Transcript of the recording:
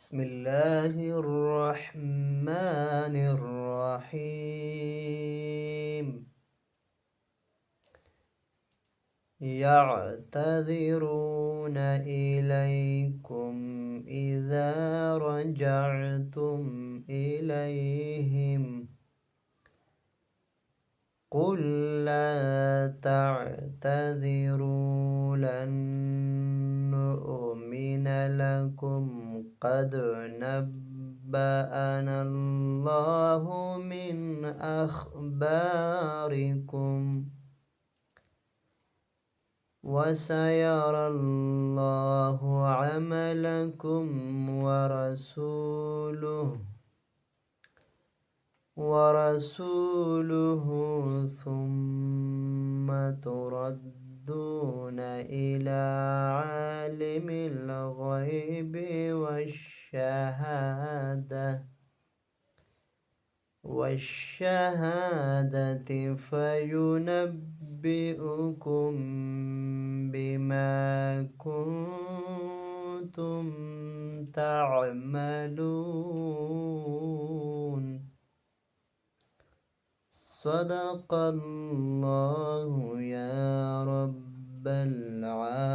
بسم الله الرحمن الرحيم. يعتذرون إليكم إذا رجعتم إليهم قل لا تعتذروا لن نؤمن لكم قد نبأنا الله من أخباركم وسيرى الله عملكم ورسوله ثم تردون إلى عالم الغيب والشهادة فينبئكم بما كنتم تعملون. صدق الله يا رب العالمين.